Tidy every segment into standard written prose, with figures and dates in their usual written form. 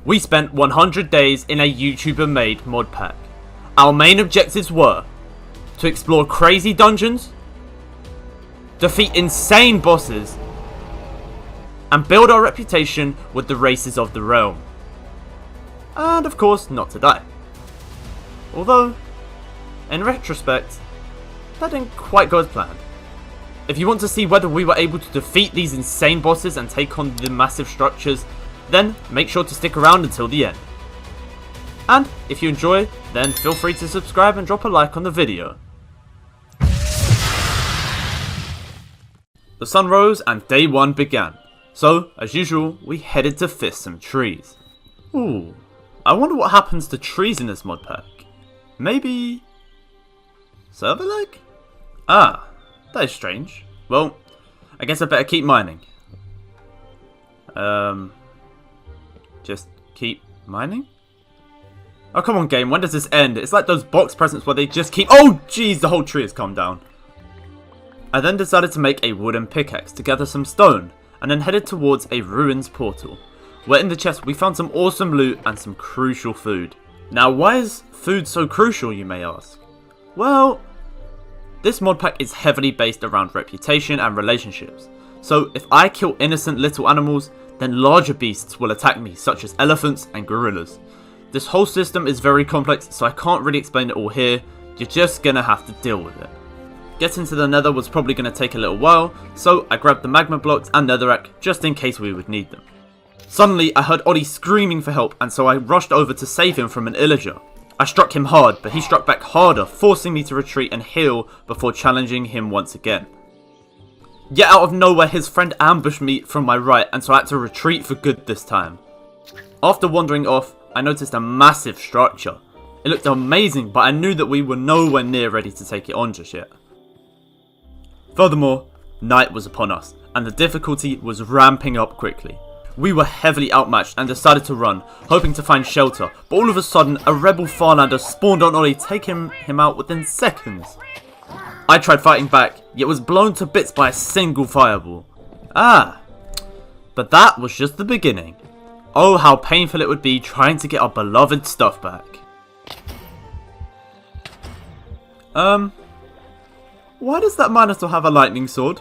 We spent 100 days in a YouTuber-made mod pack. Our main objectives were to explore crazy dungeons, defeat insane bosses, and build our reputation with the races of the realm. And of course, not to die. Although, in retrospect, that didn't quite go as planned. If you want to see whether we were able to defeat these insane bosses and take on the massive structures, then make sure to stick around until the end. And if you enjoy, then feel free to subscribe and drop a like on the video. The sun rose and day 1 began. So, as usual, we headed to fist some trees. Ooh, I wonder what happens to trees in this mod pack. Maybe server lag? Ah, that is strange. Well, I guess I better keep mining. Just keep mining? Oh, come on game, when does this end? It's like those box presents where they just keep— oh jeez, the whole tree has come down. I then decided to make a wooden pickaxe to gather some stone, and then headed towards a ruins portal, where in the chest we found some awesome loot and some crucial food. Now, why is food so crucial, you may ask? Well, this mod pack is heavily based around reputation and relationships, so if I kill innocent little animals, then larger beasts will attack me, such as elephants and gorillas. This whole system is very complex, so I can't really explain it all here, you're just gonna have to deal with it. Getting to the nether was probably going to take a little while, so I grabbed the magma blocks and netherrack just in case we would need them. Suddenly I heard Olly screaming for help, and so I rushed over to save him from an illager. I struck him hard, but he struck back harder, forcing me to retreat and heal before challenging him once again. Yet out of nowhere his friend ambushed me from my right, and so I had to retreat for good this time. After wandering off, I noticed a massive structure. It looked amazing, but I knew that we were nowhere near ready to take it on just yet. Furthermore, night was upon us, and the difficulty was ramping up quickly. We were heavily outmatched and decided to run, hoping to find shelter, but all of a sudden a rebel Farlander spawned on Olly, taking him out within seconds. I tried fighting back, yet was blown to bits by a single fireball. Ah, but that was just the beginning. Oh, how painful it would be trying to get our beloved stuff back. Why does that Minotaur have a lightning sword?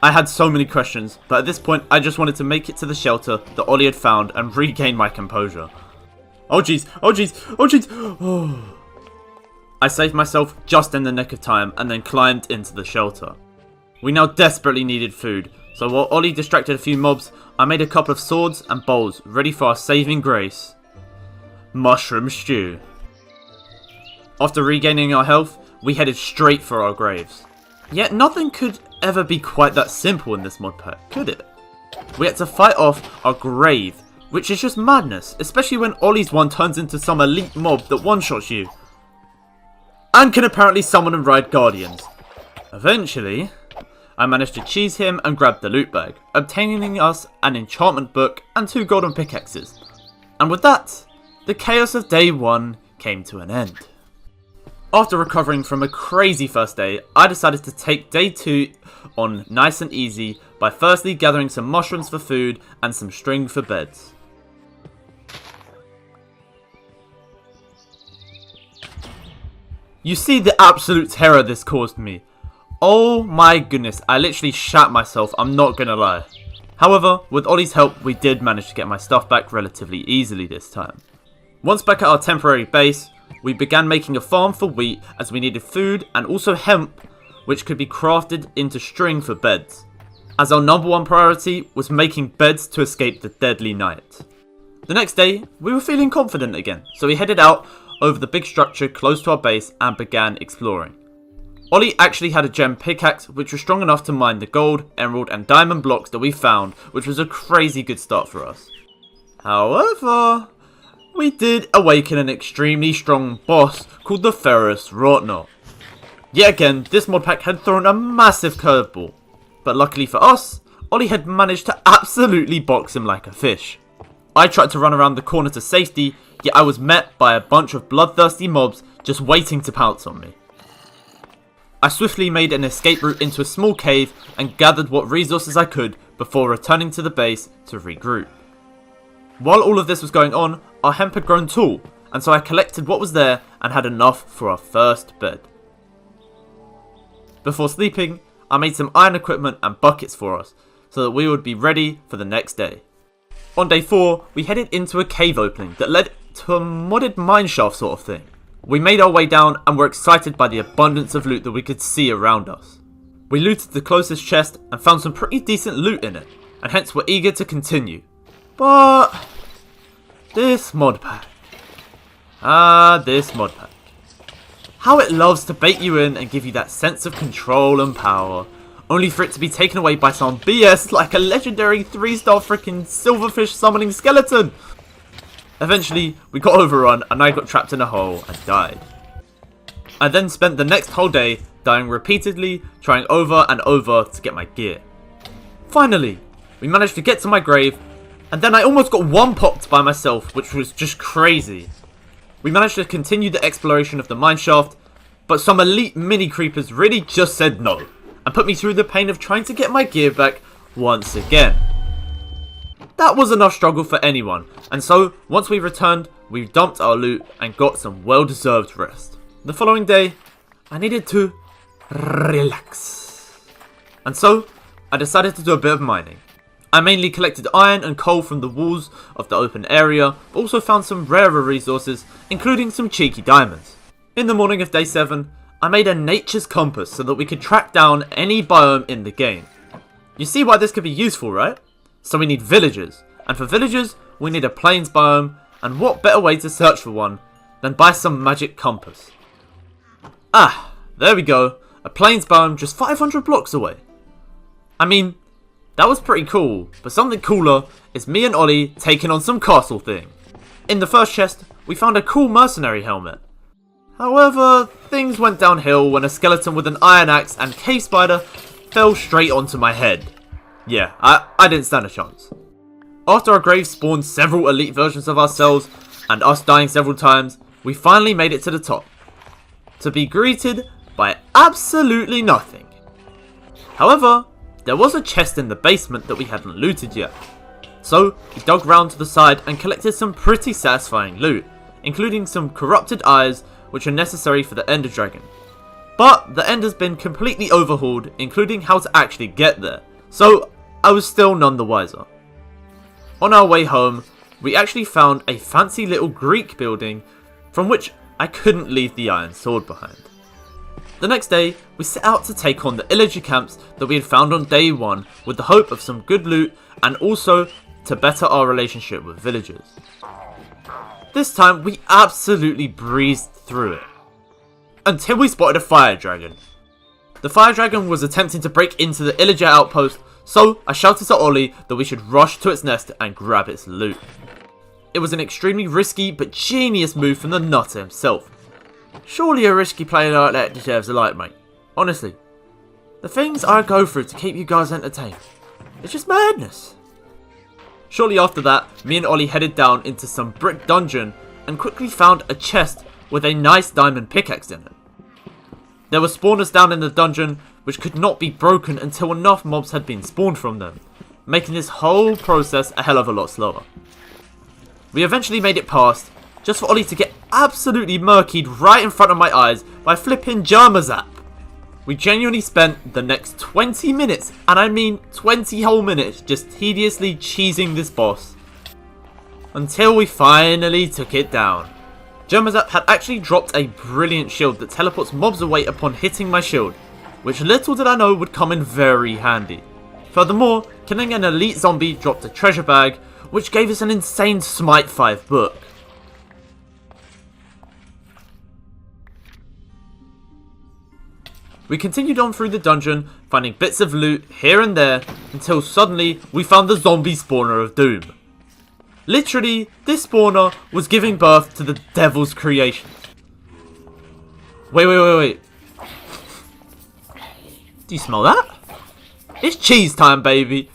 I had so many questions, but at this point I just wanted to make it to the shelter that Olly had found and regain my composure. Oh jeez, oh jeez, oh jeez, oh. I saved myself just in the nick of time and then climbed into the shelter. We now desperately needed food, so while Olly distracted a few mobs, I made a couple of swords and bowls ready for our saving grace. Mushroom stew. After regaining our health, we headed straight for our graves. Yet nothing could ever be quite that simple in this mod pack, could it? We had to fight off our grave, which is just madness, especially when Olly's one turns into some elite mob that one-shots you. And can apparently summon and ride guardians. Eventually, I managed to cheese him and grab the loot bag, obtaining us an enchantment book and 2 golden pickaxes. And with that, the chaos of day 1 came to an end. After recovering from a crazy first day, I decided to take day 2 on nice and easy by firstly gathering some mushrooms for food and some string for beds. You see the absolute terror this caused me. Oh my goodness, I literally shat myself, I'm not gonna lie. However, with Olly's help, we did manage to get my stuff back relatively easily this time. Once back at our temporary base, we began making a farm for wheat as we needed food and also hemp, which could be crafted into string for beds, as our number 1 priority was making beds to escape the deadly night. The next day, we were feeling confident again, so we headed out over the big structure close to our base and began exploring. Olly actually had a gem pickaxe which was strong enough to mine the gold, emerald and diamond blocks that we found, which was a crazy good start for us. However, we did awaken an extremely strong boss called the Ferrous Wrought-Knot. Yet again, this mod pack had thrown a massive curveball, but luckily for us, Olly had managed to absolutely box him like a fish. I tried to run around the corner to safety, yet I was met by a bunch of bloodthirsty mobs just waiting to pounce on me. I swiftly made an escape route into a small cave and gathered what resources I could before returning to the base to regroup. While all of this was going on, our hemp had grown tall, and so I collected what was there and had enough for our first bed. Before sleeping, I made some iron equipment and buckets for us, so that we would be ready for the next day. On day 4, we headed into a cave opening that led to a modded mineshaft sort of thing. We made our way down and were excited by the abundance of loot that we could see around us. We looted the closest chest and found some pretty decent loot in it, and hence were eager to continue. But this modpack. This modpack. How it loves to bait you in and give you that sense of control and power, only for it to be taken away by some BS like a legendary 3-star freaking silverfish summoning skeleton. Eventually, we got overrun and I got trapped in a hole and died. I then spent the next whole day dying repeatedly, trying over and over to get my gear. Finally, we managed to get to my grave, and then I almost got one-popped by myself, which was just crazy. We managed to continue the exploration of the mineshaft, but some elite mini creepers really just said no, and put me through the pain of trying to get my gear back once again. That was enough struggle for anyone, and so once we returned, we dumped our loot and got some well-deserved rest. The following day, I needed to relax. And so, I decided to do a bit of mining. I mainly collected iron and coal from the walls of the open area, but also found some rarer resources, including some cheeky diamonds. In the morning of day 7, I made a nature's compass so that we could track down any biome in the game. You see why this could be useful, right? So we need villagers, and for villagers, we need a plains biome, and what better way to search for one than by some magic compass. Ah, there we go, a plains biome just 500 blocks away. I mean, that was pretty cool, but something cooler is me and Ollie taking on some castle thing. In the first chest, we found a cool mercenary helmet. However, things went downhill when a skeleton with an iron axe and cave spider fell straight onto my head. Yeah, I didn't stand a chance. After our grave spawned several elite versions of ourselves, and us dying several times, we finally made it to the top. To be greeted by absolutely nothing. However, there was a chest in the basement that we hadn't looted yet. So, we dug round to the side and collected some pretty satisfying loot, including some corrupted eyes which are necessary for the Ender Dragon. But the Ender's been completely overhauled, including how to actually get there, so I was still none the wiser. On our way home, we actually found a fancy little Greek building from which I couldn't leave the iron sword behind. The next day, we set out to take on the illager camps that we had found on day 1 with the hope of some good loot and also to better our relationship with villagers. This time, we absolutely breezed through it. Until we spotted a fire dragon. The fire dragon was attempting to break into the illager outpost, so I shouted to Ollie that we should rush to its nest and grab its loot. It was an extremely risky but genius move from the nutter himself. Surely a risky player like that deserves a like, mate. Honestly. The things I go through to keep you guys entertained. It's just madness. Shortly after that, me and Ollie headed down into some brick dungeon and quickly found a chest with a nice diamond pickaxe in it. There were spawners down in the dungeon which could not be broken until enough mobs had been spawned from them, making this whole process a hell of a lot slower. We eventually made it past, just for Ollie to get absolutely murkied right in front of my eyes by flipping Germazap. We genuinely spent the next 20 minutes, and I mean 20 whole minutes, just tediously cheesing this boss, until we finally took it down. Germazap had actually dropped a brilliant shield that teleports mobs away upon hitting my shield, which little did I know would come in very handy. Furthermore, killing an elite zombie dropped a treasure bag, which gave us an insane Smite 5 book. We continued on through the dungeon, finding bits of loot here and there, until suddenly we found the zombie spawner of doom. Literally, this spawner was giving birth to the devil's creation. Wait. Do you smell that? It's cheese time, baby.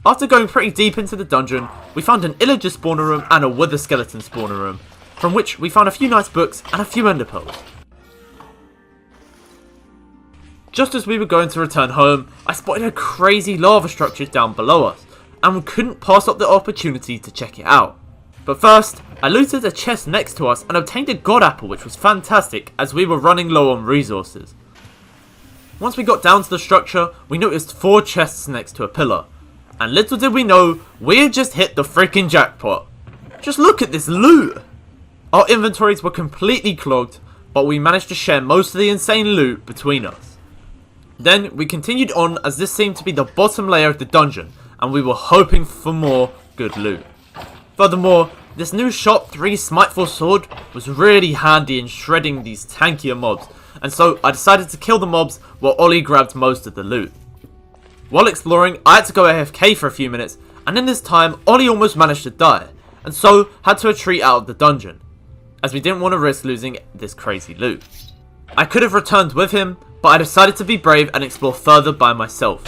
After going pretty deep into the dungeon, we found an illager spawner room and a wither skeleton spawner room, from which we found a few nice books and a few ender pearls. Just as we were going to return home, I spotted a crazy lava structure down below us, and we couldn't pass up the opportunity to check it out. But first, I looted a chest next to us and obtained a god apple, which was fantastic as we were running low on resources. Once we got down to the structure, we noticed 4 chests next to a pillar. And little did we know, we had just hit the freaking jackpot. Just look at this loot! Our inventories were completely clogged, but we managed to share most of the insane loot between us. Then we continued on as this seemed to be the bottom layer of the dungeon, and we were hoping for more good loot. Furthermore, this new Shop 3 Smiteful sword was really handy in shredding these tankier mobs, and so I decided to kill the mobs while Ollie grabbed most of the loot. While exploring, I had to go AFK for a few minutes, and in this time, Ollie almost managed to die, and so had to retreat out of the dungeon, as we didn't want to risk losing this crazy loot. I could have returned with him, but I decided to be brave and explore further by myself.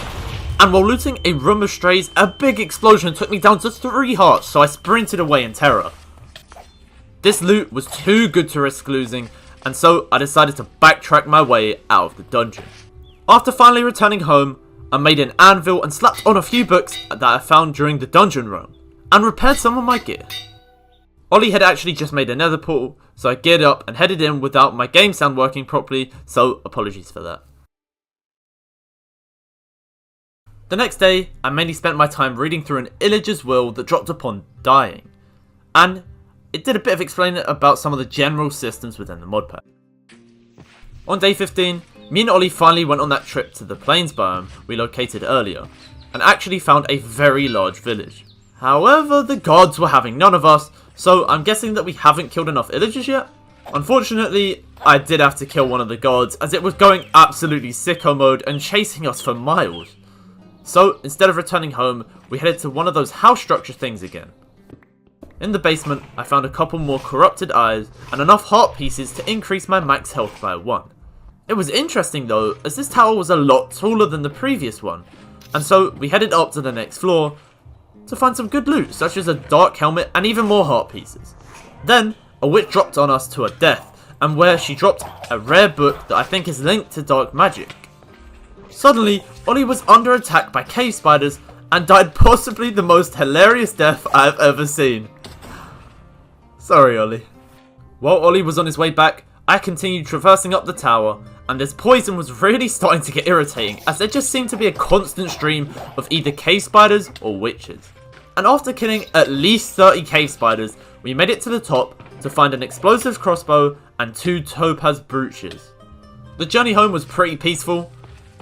And while looting a room of strays, a big explosion took me down to 3 hearts, so I sprinted away in terror. This loot was too good to risk losing, and so I decided to backtrack my way out of the dungeon. After finally returning home, I made an anvil and slapped on a few books that I found during the dungeon run, and repaired some of my gear. Ollie had actually just made a nether portal, so I geared up and headed in without my game sound working properly, so apologies for that. The next day, I mainly spent my time reading through an illager's will that dropped upon dying, and it did a bit of explaining about some of the general systems within the modpack. On day 15, me and Ollie finally went on that trip to the plains biome we located earlier, and actually found a very large village. However, the gods were having none of us, so I'm guessing that we haven't killed enough illagers yet? Unfortunately, I did have to kill one of the gods, as it was going absolutely sicko mode and chasing us for miles. So, instead of returning home, we headed to one of those house structure things again. In the basement, I found a couple more corrupted eyes and enough heart pieces to increase my max health by 1. It was interesting though, as this tower was a lot taller than the previous one, and so we headed up to the next floor to find some good loot, such as a dark helmet and even more heart pieces. Then, a witch dropped on us to her death, and where she dropped a rare book that I think is linked to dark magic. Suddenly, Ollie was under attack by cave spiders and died possibly the most hilarious death I've ever seen. Sorry, Ollie. While Ollie was on his way back, I continued traversing up the tower, and this poison was really starting to get irritating, as there just seemed to be a constant stream of either cave spiders or witches. And after killing at least 30 cave spiders, we made it to the top to find an explosive crossbow and 2 topaz brooches. The journey home was pretty peaceful,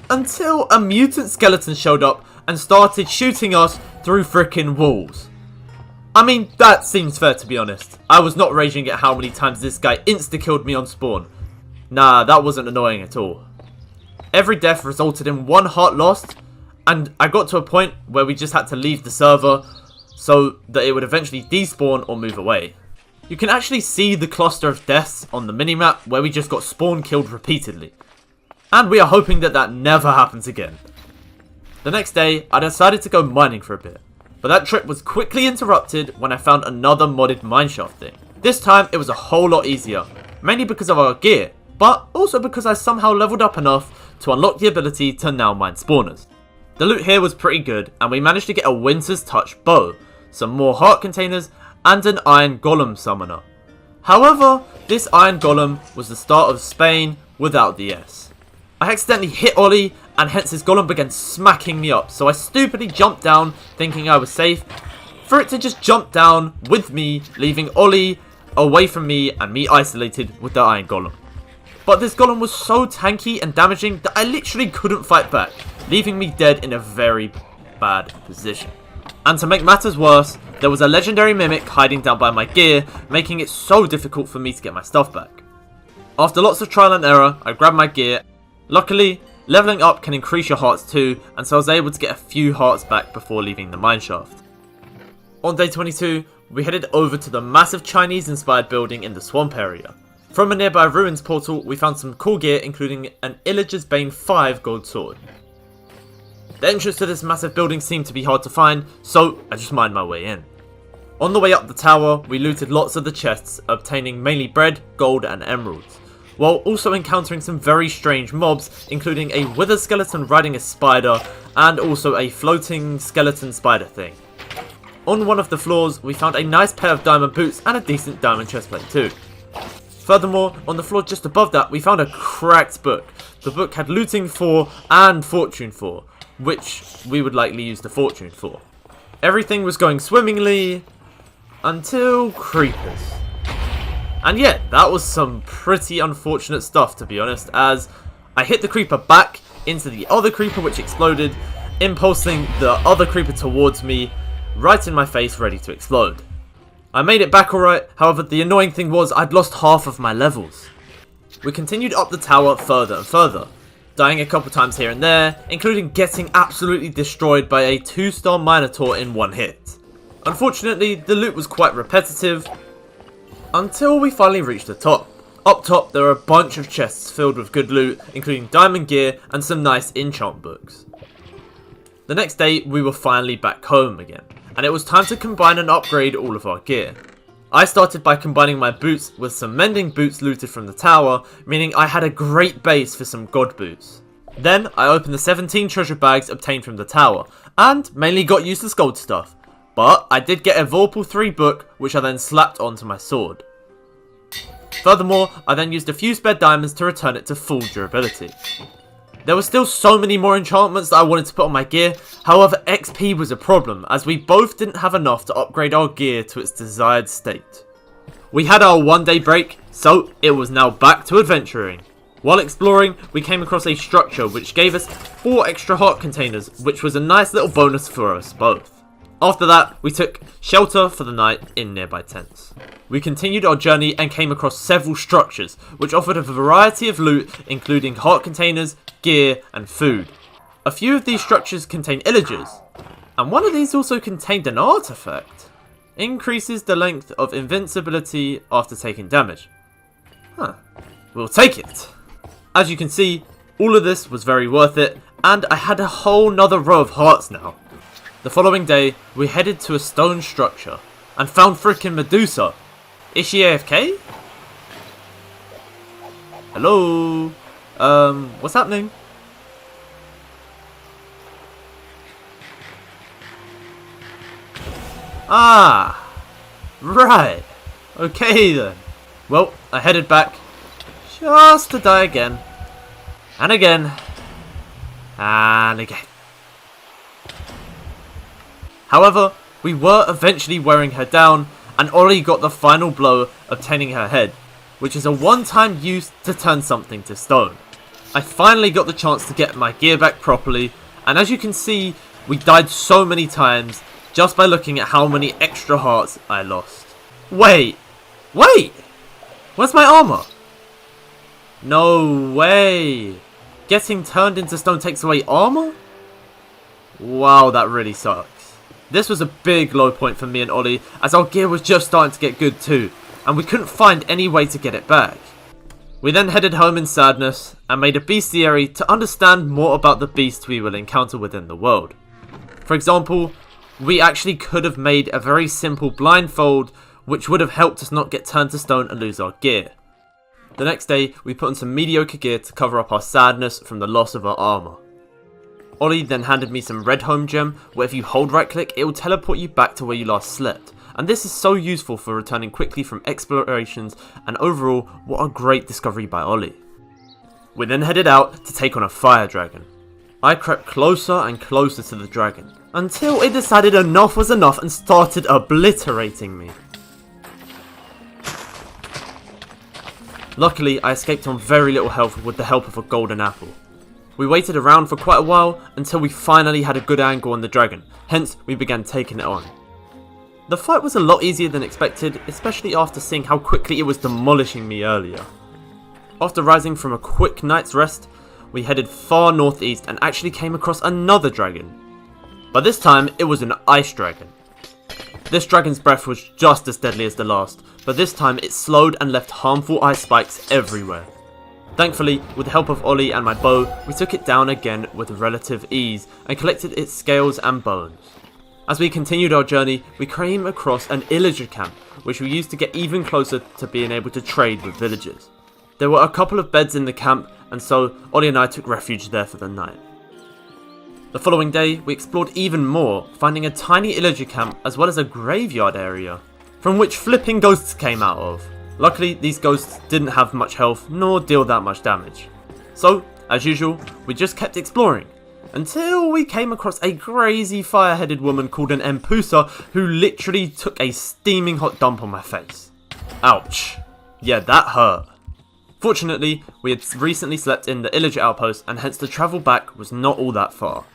until a mutant skeleton showed up and started shooting us through frickin' walls. I mean, that seems fair to be honest. I was not raging at how many times this guy insta-killed me on spawn. Nah, that wasn't annoying at all. Every death resulted in 1 heart lost, and I got to a point where we just had to leave the server so that it would eventually despawn or move away. You can actually see the cluster of deaths on the minimap where we just got spawn killed repeatedly. And we are hoping that that never happens again. The next day, I decided to go mining for a bit. But that trip was quickly interrupted when I found another modded mineshaft thing. This time, it was a whole lot easier. Mainly because of our gear, but also because I somehow leveled up enough to unlock the ability to now mine spawners. The loot here was pretty good, and we managed to get a Winter's Touch bow, some more heart containers, and an iron golem summoner. However, this iron golem was the start of Spain without the S. I accidentally hit Ollie, and hence his golem began smacking me up, so I stupidly jumped down, thinking I was safe, for it to just jump down with me, leaving Ollie away from me and me isolated with the iron golem. But this golem was so tanky and damaging that I literally couldn't fight back, leaving me dead in a very bad position. And to make matters worse, there was a legendary mimic hiding down by my gear, making it so difficult for me to get my stuff back. After lots of trial and error, I grabbed my gear. Luckily, leveling up can increase your hearts too, and so I was able to get a few hearts back before leaving the mineshaft. On day 22, we headed over to the massive Chinese-inspired building in the swamp area. From a nearby ruins portal, we found some cool gear including an Illager's Bane 5 gold sword. The entrance to this massive building seemed to be hard to find, so I just mined my way in. On the way up the tower, we looted lots of the chests, obtaining mainly bread, gold and emeralds, while also encountering some very strange mobs, including a wither skeleton riding a spider, and also a floating skeleton spider thing. On one of the floors, we found a nice pair of diamond boots and a decent diamond chestplate too. Furthermore, on the floor just above that, we found a cracked book. The book had looting 4 and fortune 4, which we would likely use the fortune for. Everything was going swimmingly until creepers. And yeah, that was some pretty unfortunate stuff, to be honest, as I hit the creeper back into the other creeper, which exploded, impulsing the other creeper towards me, right in my face, ready to explode. I made it back alright, however the annoying thing was I'd lost half of my levels. We continued up the tower further and further, dying a couple times here and there, including getting absolutely destroyed by a 2-star Minotaur in one hit. Unfortunately, the loot was quite repetitive, until we finally reached the top. Up top, there are a bunch of chests filled with good loot, including diamond gear and some nice enchant books. The next day, we were finally back home again, and it was time to combine and upgrade all of our gear. I started by combining my boots with some mending boots looted from the tower, meaning I had a great base for some god boots. Then, I opened the 17 treasure bags obtained from the tower, and mainly got useless gold stuff. But I did get a EmberwulfZ book, which I then slapped onto my sword. Furthermore, I then used a few spare diamonds to return it to full durability. There were still so many more enchantments that I wanted to put on my gear, however XP was a problem, as we both didn't have enough to upgrade our gear to its desired state. We had our 1-day break, so it was now back to adventuring. While exploring, we came across a structure which gave us 4 extra heart containers, which was a nice little bonus for us both. After that, we took shelter for the night in nearby tents. We continued our journey and came across several structures, which offered a variety of loot, including heart containers, gear, and food. A few of these structures contain illagers, and one of these also contained an artifact. Increases the length of invincibility after taking damage. We'll take it. As you can see, all of this was very worth it, and I had a whole nother row of hearts now. The following day, we headed to a stone structure and found frickin' Medusa. Is she AFK? Hello? What's happening? Ah, right. Okay then. Well, I headed back just to die again. And again. And again. However, we were eventually wearing her down, and Olly got the final blow, obtaining her head, which is a one-time use to turn something to stone. I finally got the chance to get my gear back properly, and as you can see, we died so many times just by looking at how many extra hearts I lost. Wait! Where's my armor? No way! Getting turned into stone takes away armor? Wow, that really sucks. This was a big low point for me and Olly, as our gear was just starting to get good too, and we couldn't find any way to get it back. We then headed home in sadness, and made a bestiary to understand more about the beasts we will encounter within the world. For example, we actually could have made a very simple blindfold, which would have helped us not get turned to stone and lose our gear. The next day, we put on some mediocre gear to cover up our sadness from the loss of our armor. Olly then handed me some red home gem, where if you hold right click, it will teleport you back to where you last slept. And this is so useful for returning quickly from explorations, and overall, what a great discovery by Olly. We then headed out to take on a fire dragon. I crept closer and closer to the dragon, until it decided enough was enough and started obliterating me. Luckily, I escaped on very little health with the help of a golden apple. We waited around for quite a while until we finally had a good angle on the dragon, hence we began taking it on. The fight was a lot easier than expected, especially after seeing how quickly it was demolishing me earlier. After rising from a quick night's rest, we headed far northeast and actually came across another dragon. But this time it was an ice dragon. This dragon's breath was just as deadly as the last, but this time it slowed and left harmful ice spikes everywhere. Thankfully, with the help of Ollie and my bow, we took it down again with relative ease and collected its scales and bones. As we continued our journey, we came across an illager camp, which we used to get even closer to being able to trade with villagers. There were a couple of beds in the camp, and so Ollie and I took refuge there for the night. The following day, we explored even more, finding a tiny illager camp as well as a graveyard area, from which flipping ghosts came out of. Luckily, these ghosts didn't have much health nor deal that much damage. So, as usual, we just kept exploring, until we came across a crazy fire-headed woman called an Empusa who literally took a steaming hot dump on my face. Ouch. Yeah, that hurt. Fortunately, we had recently slept in the illager outpost and hence the travel back was not all that far.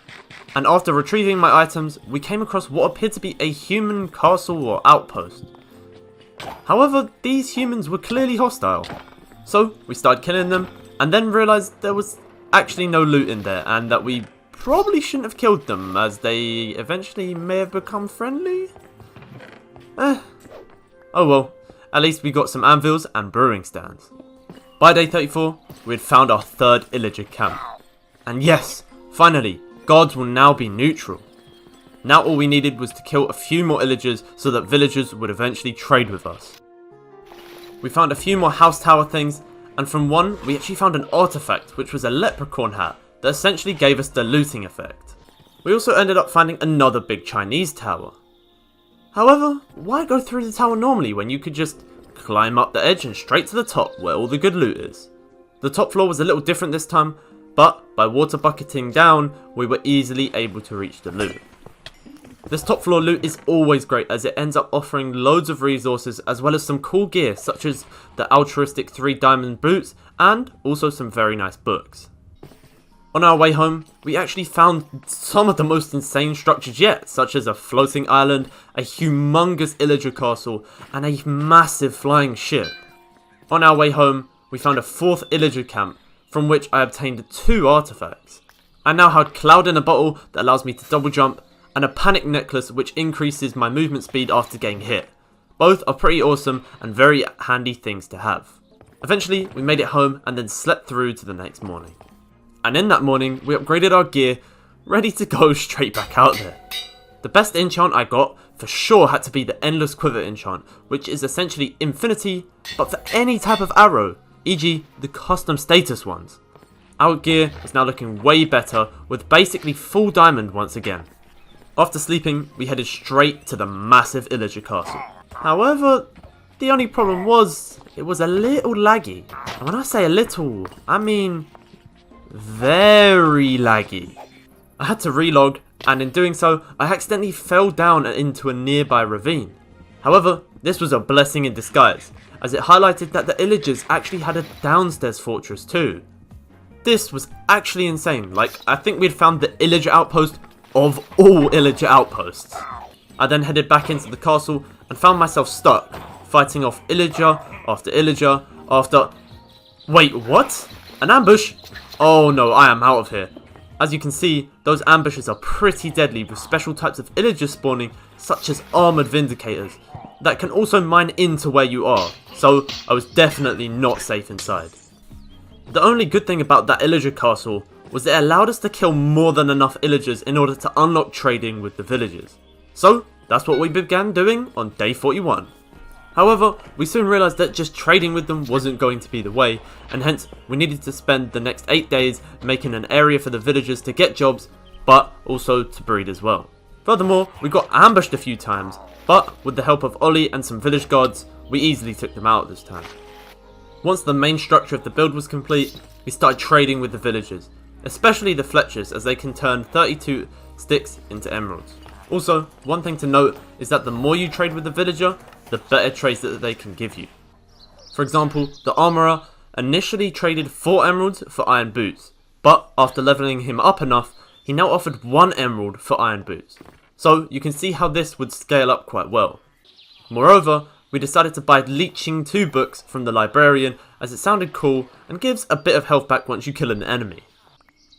And after retrieving my items, we came across what appeared to be a human castle or outpost. However, these humans were clearly hostile. So, we started killing them, and then realised there was actually no loot in there, and that we probably shouldn't have killed them, as they eventually may have become friendly? Oh well, at least we got some anvils and brewing stands. By day 34, we had found our third illager camp. And yes, finally, guards will now be neutral. Now all we needed was to kill a few more illagers so that villagers would eventually trade with us. We found a few more house tower things, and from one we actually found an artifact which was a leprechaun hat that essentially gave us the looting effect. We also ended up finding another big Chinese tower. However, why go through the tower normally when you could just climb up the edge and straight to the top where all the good loot is? The top floor was a little different this time, but by water bucketing down, we were easily able to reach the loot. This top floor loot is always great as it ends up offering loads of resources as well as some cool gear such as the altruistic 3 diamond boots and also some very nice books. On our way home, we actually found some of the most insane structures yet, such as a floating island, a humongous illager castle, and a massive flying ship. On our way home, we found a 4th illager camp, from which I obtained 2 artifacts. I now have Cloud in a bottle that allows me to double jump, and a panic necklace which increases my movement speed after getting hit. Both are pretty awesome and very handy things to have. Eventually, we made it home and then slept through to the next morning. And in that morning, we upgraded our gear, ready to go straight back out there. The best enchant I got, for sure, had to be the Endless Quiver enchant, which is essentially infinity, but for any type of arrow, e.g. the custom status ones. Our gear is now looking way better, with basically full diamond once again. After sleeping, we headed straight to the massive illager castle. However, the only problem was, it was a little laggy. And when I say a little, I mean very laggy. I had to relog, and in doing so, I accidentally fell down into a nearby ravine. However, this was a blessing in disguise, as it highlighted that the illagers actually had a downstairs fortress too. This was actually insane, like I think we'd found the illager outpost of all illager outposts. I then headed back into the castle and found myself stuck, fighting off illager after illager after... Wait, what? An ambush? Oh no, I am out of here. As you can see, those ambushes are pretty deadly with special types of illagers spawning, such as armoured vindicators, that can also mine into where you are, so I was definitely not safe inside. The only good thing about that illager castle was that it allowed us to kill more than enough illagers in order to unlock trading with the villagers. So, that's what we began doing on day 41. However, we soon realised that just trading with them wasn't going to be the way, and hence we needed to spend the next 8 days making an area for the villagers to get jobs, but also to breed as well. Furthermore, we got ambushed a few times, but with the help of Ollie and some village guards, we easily took them out this time. Once the main structure of the build was complete, we started trading with the villagers, especially the Fletchers, as they can turn 32 sticks into emeralds. Also, one thing to note is that the more you trade with the villager, the better trades that they can give you. For example, the armourer initially traded 4 emeralds for iron boots, but after leveling him up enough, he now offered 1 emerald for iron boots. So you can see how this would scale up quite well. Moreover, we decided to buy Leeching 2 books from the librarian as it sounded cool and gives a bit of health back once you kill an enemy.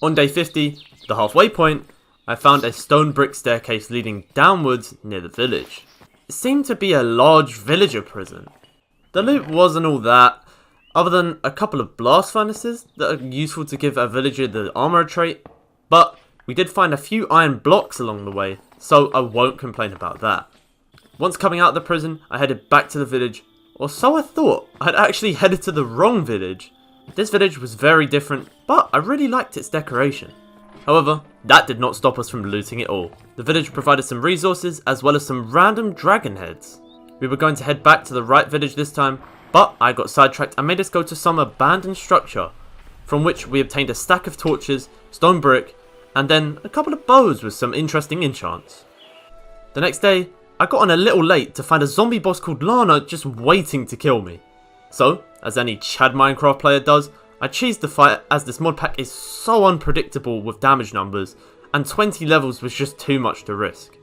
On day 50, the halfway point, I found a stone brick staircase leading downwards near the village. It seemed to be a large villager prison. The loot wasn't all that, other than a couple of blast furnaces that are useful to give a villager the armor trait, but we did find a few iron blocks along the way, so I won't complain about that. Once coming out of the prison, I headed back to the village, or so I thought. I'd actually headed to the wrong village. This village was very different, but I really liked its decoration. However, that did not stop us from looting it all. The village provided some resources as well as some random dragon heads. We were going to head back to the right village this time, but I got sidetracked and made us go to some abandoned structure, from which we obtained a stack of torches, stone brick, and then a couple of bows with some interesting enchants. The next day, I got on a little late to find a zombie boss called Lana just waiting to kill me. So, as any Chad Minecraft player does, I cheesed the fight as this mod pack is so unpredictable with damage numbers, and 20 levels was just too much to risk.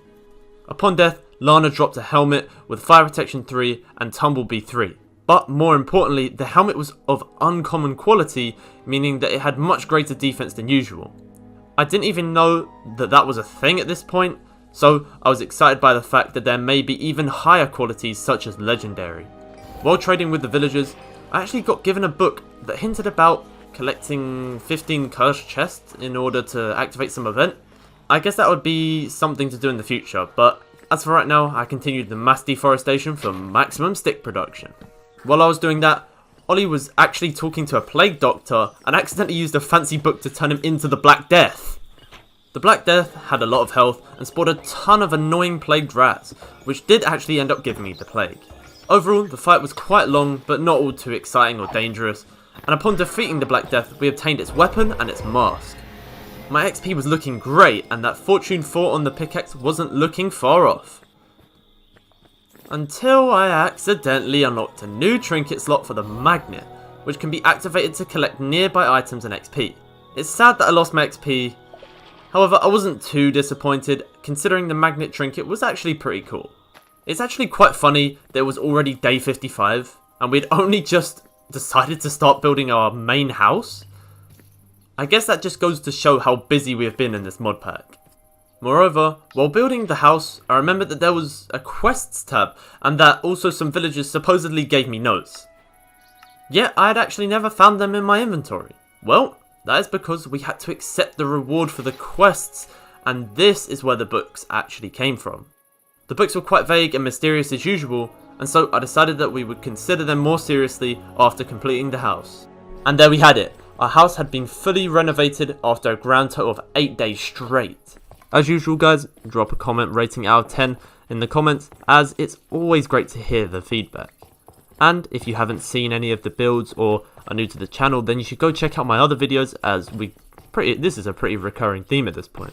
Upon death, Lana dropped a helmet with Fire Protection 3 and Tumblebee 3. But more importantly, the helmet was of uncommon quality, meaning that it had much greater defense than usual. I didn't even know that that was a thing at this point, so I was excited by the fact that there may be even higher qualities such as legendary. While trading with the villagers, I actually got given a book that hinted about collecting 15 cursed chests in order to activate some event. I guess that would be something to do in the future, but as for right now, I continued the mass deforestation for maximum stick production. While I was doing that, Ollie was actually talking to a plague doctor and accidentally used a fancy book to turn him into the Black Death. The Black Death had a lot of health and spawned a ton of annoying plagued rats, which did actually end up giving me the plague. Overall, the fight was quite long, but not all too exciting or dangerous, and upon defeating the Black Death, we obtained its weapon and its mask. My XP was looking great, and that Fortune 4 on the pickaxe wasn't looking far off. Until I accidentally unlocked a new trinket slot for the magnet, which can be activated to collect nearby items and XP. It's sad that I lost my XP, however I wasn't too disappointed considering the magnet trinket was actually pretty cool. It's actually quite funny that it was already day 55 and we'd only just decided to start building our main house. I guess that just goes to show how busy we have been in this mod pack. Moreover, while building the house, I remembered that there was a quests tab and that also some villagers supposedly gave me notes. Yet I had actually never found them in my inventory. Well, that is because we had to accept the reward for the quests, and this is where the books actually came from. The books were quite vague and mysterious as usual, and so I decided that we would consider them more seriously after completing the house. And there we had it. Our house had been fully renovated after a grand total of 8 days straight. As usual guys, drop a comment rating out of 10 in the comments, as it's always great to hear the feedback. And if you haven't seen any of the builds or are new to the channel, then you should go check out my other videos, as this is a pretty recurring theme at this point.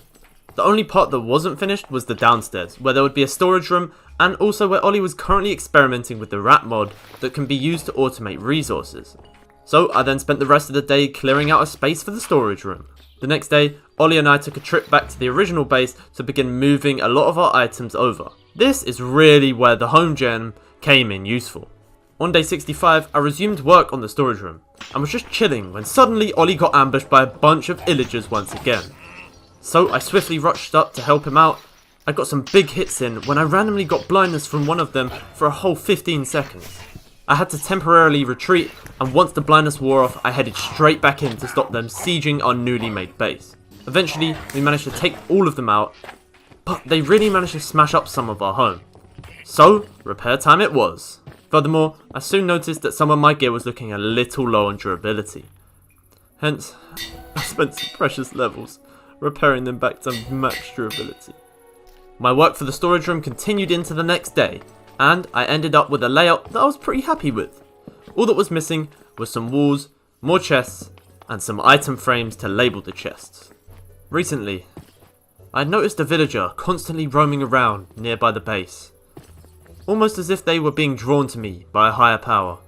The only part that wasn't finished was the downstairs, where there would be a storage room, and also where Ollie was currently experimenting with the rat mod that can be used to automate resources. So I then spent the rest of the day clearing out a space for the storage room. The next day, Ollie and I took a trip back to the original base to begin moving a lot of our items over. This is really where the home gem came in useful. On day 65, I resumed work on the storage room, and was just chilling when suddenly Ollie got ambushed by a bunch of illagers once again. So I swiftly rushed up to help him out. I got some big hits in when I randomly got blindness from one of them for a whole 15 seconds. I had to temporarily retreat, and once the blindness wore off, I headed straight back in to stop them sieging our newly made base. Eventually, we managed to take all of them out, but they really managed to smash up some of our home. So, repair time it was. Furthermore, I soon noticed that some of my gear was looking a little low on durability. Hence, I spent some precious levels repairing them back to max durability. My work for the storage room continued into the next day, and I ended up with a layout that I was pretty happy with. All that was missing was some walls, more chests, and some item frames to label the chests. Recently, I had noticed a villager constantly roaming around nearby the base, almost as if they were being drawn to me by a higher power.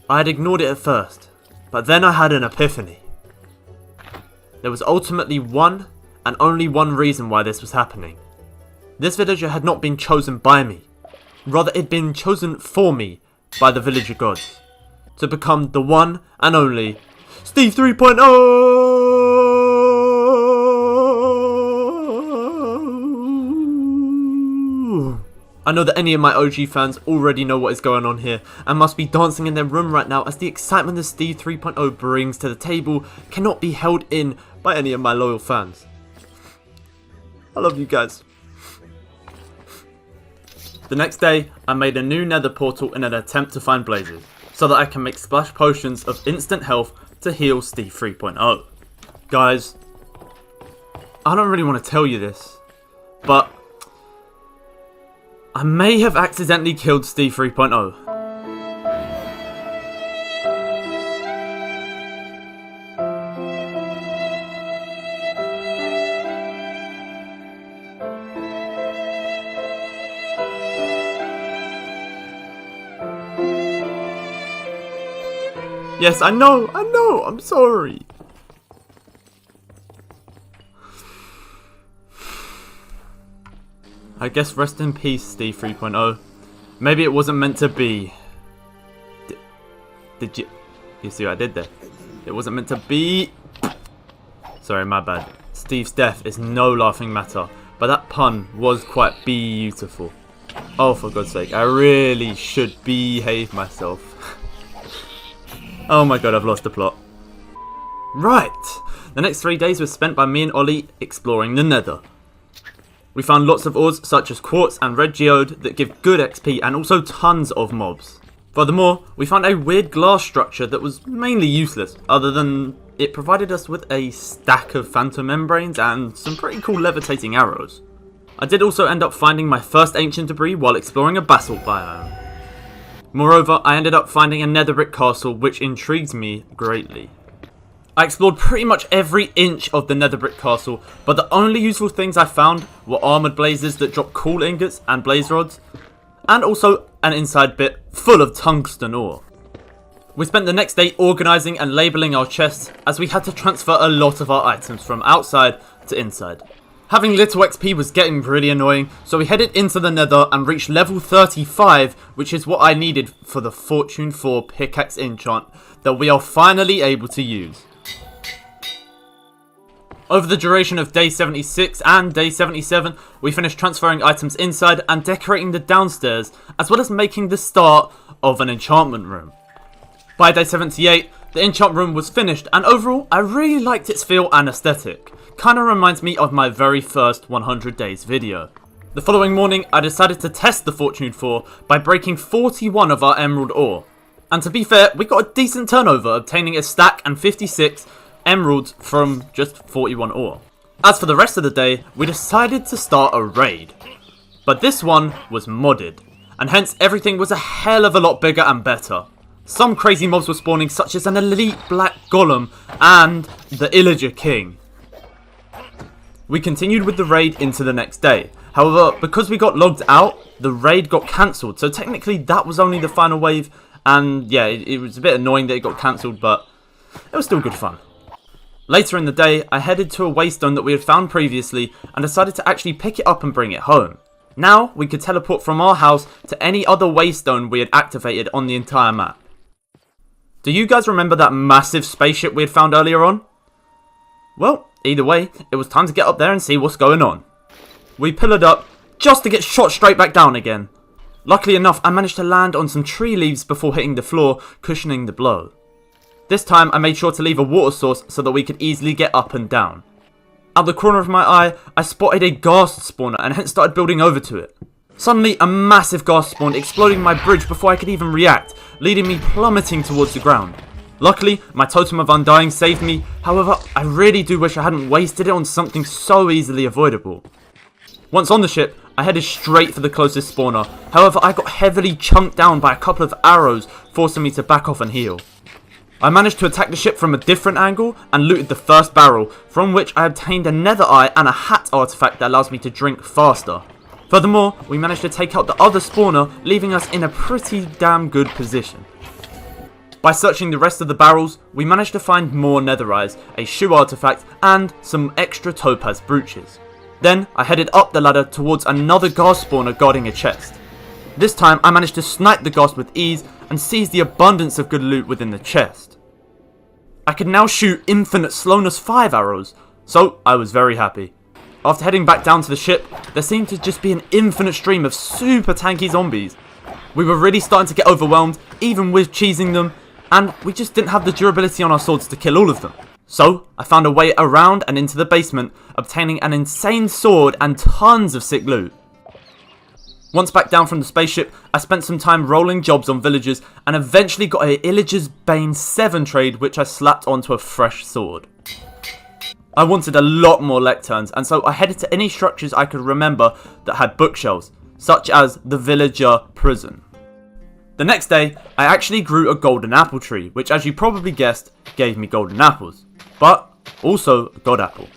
I had ignored it at first, but then I had an epiphany. There was ultimately one and only one reason why this was happening. This villager had not been chosen by me, rather it had been chosen for me by the villager gods, to become the one and only Steve 3.0! I know that any of my OG fans already know what is going on here and must be dancing in their room right now, as the excitement that Steve 3.0 brings to the table cannot be held in by any of my loyal fans. I love you guys. The next day, I made a new nether portal in an attempt to find blazes, so that I can make splash potions of instant health to heal Steve 3.0. Guys, I don't really want to tell you this, but I may have accidentally killed Steve 3.0. Yes, I know, I'm sorry. I guess rest in peace, Steve 3.0. Maybe it wasn't meant to be. Did you... You see what I did there? It wasn't meant to be... Sorry, my bad. Steve's death is no laughing matter, but that pun was quite beautiful. Oh, for God's sake, I really should behave myself. Oh my god, I've lost the plot. Right! The next 3 days were spent by me and Ollie exploring the Nether. We found lots of ores such as quartz and red geode that give good XP and also tons of mobs. Furthermore, we found a weird glass structure that was mainly useless, other than it provided us with a stack of phantom membranes and some pretty cool levitating arrows. I did also end up finding my first ancient debris while exploring a basalt biome. Moreover, I ended up finding a nether brick castle, which intrigues me greatly. I explored pretty much every inch of the nether brick castle, but the only useful things I found were armoured blazes that drop cool ingots and blaze rods, and also an inside bit full of tungsten ore. We spent the next day organising and labelling our chests, as we had to transfer a lot of our items from outside to inside. Having little XP was getting really annoying, so we headed into the Nether and reached level 35, which is what I needed for the Fortune 4 pickaxe enchant that we are finally able to use. Over the duration of day 76 and day 77, we finished transferring items inside and decorating the downstairs, as well as making the start of an enchantment room. By day 78, the enchant room was finished, and overall, I really liked its feel and aesthetic. Kinda reminds me of my very first 100 days video. The following morning, I decided to test the Fortune 4 by breaking 41 of our emerald ore. And to be fair, we got a decent turnover, obtaining a stack and 56 emeralds from just 41 ore. As for the rest of the day, we decided to start a raid. But this one was modded, and hence everything was a hell of a lot bigger and better. Some crazy mobs were spawning, such as an elite black golem and the Illager King. We continued with the raid into the next day. However, because we got logged out, the raid got cancelled, so technically that was only the final wave, and yeah, it was a bit annoying that it got cancelled, but it was still good fun. Later in the day, I headed to a waystone that we had found previously and decided to actually pick it up and bring it home. Now, we could teleport from our house to any other waystone we had activated on the entire map. Do you guys remember that massive spaceship we had found earlier on? Well, either way, it was time to get up there and see what's going on. We pillared up just to get shot straight back down again. Luckily enough, I managed to land on some tree leaves before hitting the floor, cushioning the blow. This time, I made sure to leave a water source so that we could easily get up and down. At the corner of my eye, I spotted a ghast spawner and hence started building over to it. Suddenly, a massive ghast spawned, exploding my bridge before I could even react, leading me plummeting towards the ground. Luckily, my totem of undying saved me, however, I really do wish I hadn't wasted it on something so easily avoidable. Once on the ship, I headed straight for the closest spawner, however I got heavily chunked down by a couple of arrows, forcing me to back off and heal. I managed to attack the ship from a different angle and looted the first barrel, from which I obtained a nether eye and a hat artifact that allows me to drink faster. Furthermore, we managed to take out the other spawner, leaving us in a pretty damn good position. By searching the rest of the barrels, we managed to find more nether eyes, a shoe artifact, and some extra topaz brooches. Then, I headed up the ladder towards another ghast spawner guarding a chest. This time, I managed to snipe the ghast with ease and seize the abundance of good loot within the chest. I could now shoot infinite slowness 5 arrows, so I was very happy. after heading back down to the ship, there seemed to just be an infinite stream of super tanky zombies. We were really starting to get overwhelmed, even with cheesing them, and we just didn't have the durability on our swords to kill all of them. So, I found a way around and into the basement, obtaining an insane sword and tons of sick loot. Once back down from the spaceship, I spent some time rolling jobs on villagers and eventually got a Illager's Bane 7 trade which I slapped onto a fresh sword. I wanted a lot more lecterns, and so I headed to any structures I could remember that had bookshelves, such as the villager prison. The next day, I actually grew a golden apple tree, which as you probably guessed, gave me golden apples, but also a god apple.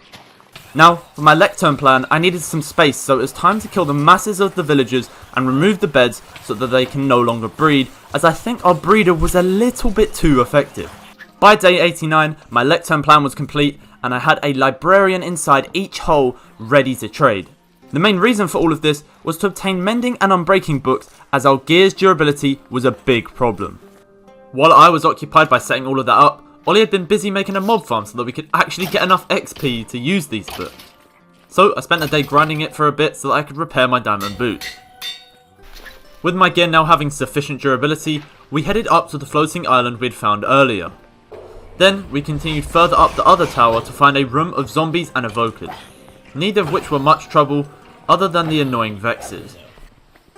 Now, for my lectern plan, I needed some space, so it was time to kill the masses of the villagers and remove the beds so that they can no longer breed, as I think our breeder was a little bit too effective. By day 89, my lectern plan was complete, and I had a librarian inside each hole ready to trade. The main reason for all of this was to obtain mending and unbreaking books, as our gear's durability was a big problem. While I was occupied by setting all of that up, Olly had been busy making a mob farm so that we could actually get enough XP to use these books. So I spent a day grinding it for a bit so that I could repair my diamond boots. With my gear now having sufficient durability, we headed up to the floating island we'd found earlier. Then we continued further up the other tower to find a room of zombies and evokers, neither of which were much trouble other than the annoying vexes.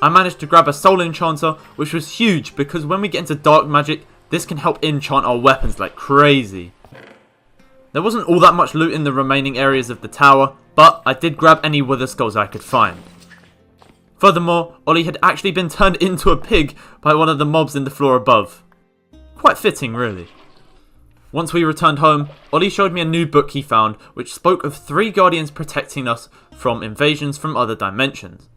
I managed to grab a soul enchanter, which was huge because when we get into dark magic, this can help enchant our weapons like crazy. There wasn't all that much loot in the remaining areas of the tower, but I did grab any wither skulls I could find. Furthermore, Olly had actually been turned into a pig by one of the mobs in the floor above. Quite fitting, really. Once we returned home, Olly showed me a new book he found which spoke of 3 guardians protecting us from invasions from other dimensions.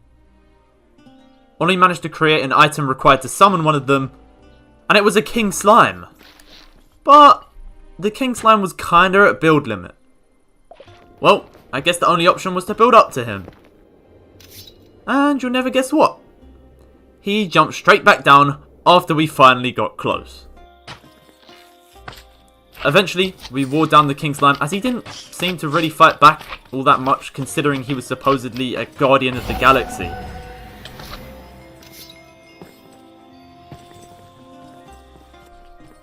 Olly managed to create an item required to summon one of them, and it was a king slime. But the king slime was kinda at build limit. Well, I guess the only option was to build up to him. And you'll never guess what? He jumped straight back down after we finally got close. Eventually, we wore down the king slime as he didn't seem to really fight back all that much considering he was supposedly a guardian of the galaxy.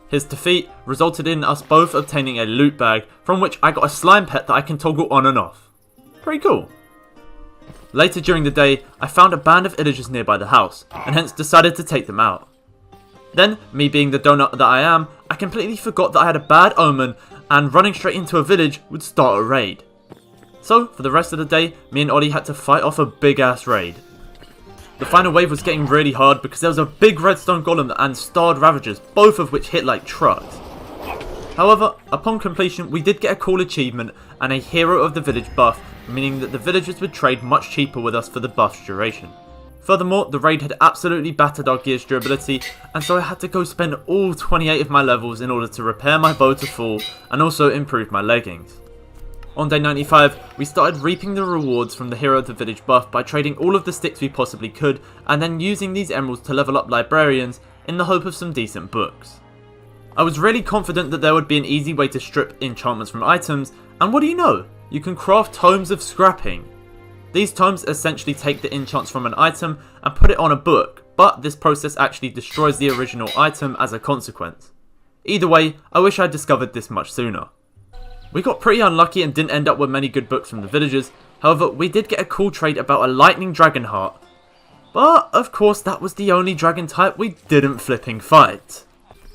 His defeat resulted in us both obtaining a loot bag from which I got a slime pet that I can toggle on and off. Pretty cool. Later during the day, I found a band of illagers nearby the house and hence decided to take them out. Then, me being the donut that I am, I completely forgot that I had a bad omen and running straight into a village would start a raid. So, for the rest of the day, me and Olly had to fight off a big ass raid. The final wave was getting really hard because there was a big redstone golem and starred ravagers, both of which hit like trucks. However, upon completion we did get a cool achievement and a hero of the village buff, meaning that the villagers would trade much cheaper with us for the buff's duration. Furthermore, the raid had absolutely battered our gear's durability, and so I had to go spend all 28 of my levels in order to repair my bow to full and also improve my leggings. On day 95, we started reaping the rewards from the hero of the village buff by trading all of the sticks we possibly could and then using these emeralds to level up librarians in the hope of some decent books. I was really confident that there would be an easy way to strip enchantments from items, and what do you know? You can craft tomes of scrapping. These tomes essentially take the enchants from an item and put it on a book, but this process actually destroys the original item as a consequence. Either way, I wish I had discovered this much sooner. We got pretty unlucky and didn't end up with many good books from the villagers, however we did get a cool trade about a lightning dragon heart. But of course that was the only dragon type we didn't flipping fight.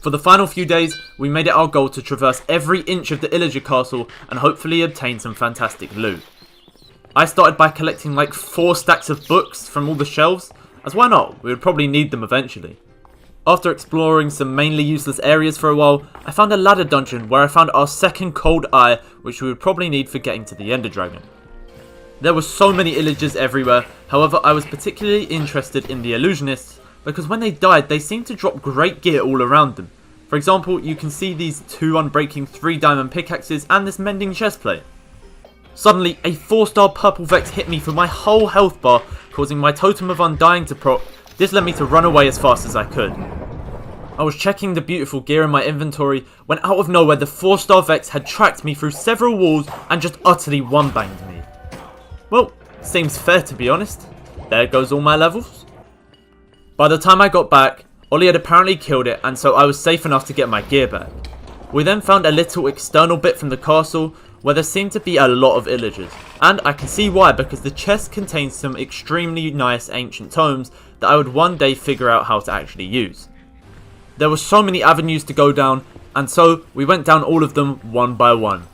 For the final few days, we made it our goal to traverse every inch of the Illager castle and hopefully obtain some fantastic loot. I started by collecting like 4 stacks of books from all the shelves, as why not, we would probably need them eventually. After exploring some mainly useless areas for a while, I found a ladder dungeon where I found our second cold eye, which we would probably need for getting to the Ender Dragon. There were so many Illagers everywhere, however I was particularly interested in the illusionists, because when they died they seemed to drop great gear all around them. For example, you can see these 2 unbreaking 3 diamond pickaxes and this mending chestplate. Suddenly, a 4-star purple vex hit me for my whole health bar, causing my totem of undying to proc. This led me to run away as fast as I could. I was checking the beautiful gear in my inventory when out of nowhere the 4-star vex had tracked me through several walls and just utterly one-banged me. Well, seems fair to be honest. There goes all my levels. By the time I got back, Ollie had apparently killed it, and so I was safe enough to get my gear back. We then found a little external bit from the castle where there seemed to be a lot of illagers, and I can see why, because the chest contains some extremely nice ancient tomes that I would one day figure out how to actually use. There were so many avenues to go down, and so we went down all of them one by one.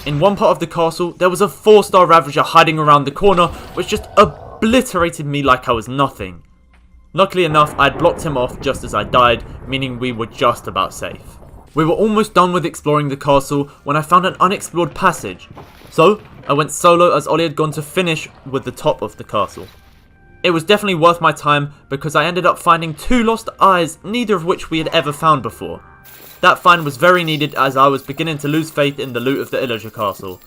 In one part of the castle, there was a 4-star Ravager hiding around the corner, which just obliterated me like I was nothing. Luckily enough, I'd blocked him off just as I died, meaning we were just about safe. We were almost done with exploring the castle when I found an unexplored passage, so I went solo as Ollie had gone to finish with the top of the castle. It was definitely worth my time because I ended up finding 2 lost eyes, neither of which we had ever found before. That find was very needed as I was beginning to lose faith in the loot of the Illager castle.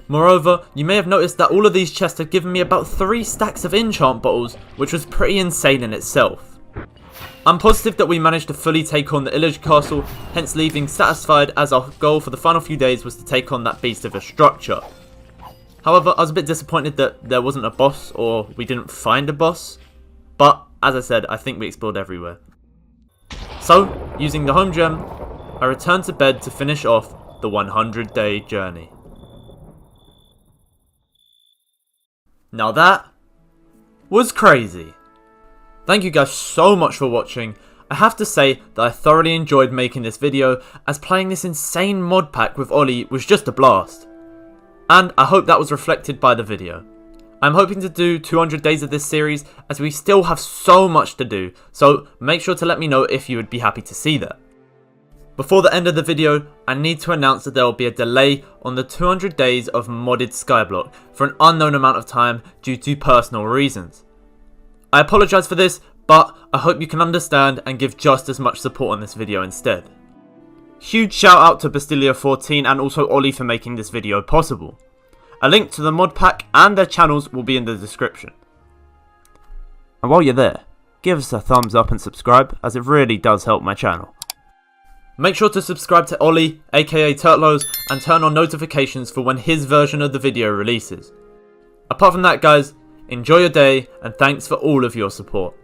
Moreover, you may have noticed that all of these chests had given me about 3 stacks of enchant bottles, which was pretty insane in itself. I'm positive that we managed to fully take on the Illager castle, hence leaving satisfied as our goal for the final few days was to take on that beast of a structure. However, I was a bit disappointed that there wasn't a boss, or we didn't find a boss, but as I said, I think we explored everywhere. So, using the home gem, I returned to bed to finish off the 100-day journey. Now that was crazy. Thank you guys so much for watching. I have to say that I thoroughly enjoyed making this video, as playing this insane mod pack with Ollie was just a blast. And I hope that was reflected by the video. I'm hoping to do 200 days of this series as we still have so much to do, so make sure to let me know if you would be happy to see that. Before the end of the video, I need to announce that there will be a delay on the 200 days of modded Skyblock for an unknown amount of time due to personal reasons. I apologise for this, but I hope you can understand and give just as much support on this video instead. Huge shout out to Bastilia14 and also Ollie for making this video possible. A link to the mod pack and their channels will be in the description. And while you're there, give us a thumbs up and subscribe, as it really does help my channel. Make sure to subscribe to Ollie, aka Turtlose, and turn on notifications for when his version of the video releases. Apart from that guys, enjoy your day and thanks for all of your support.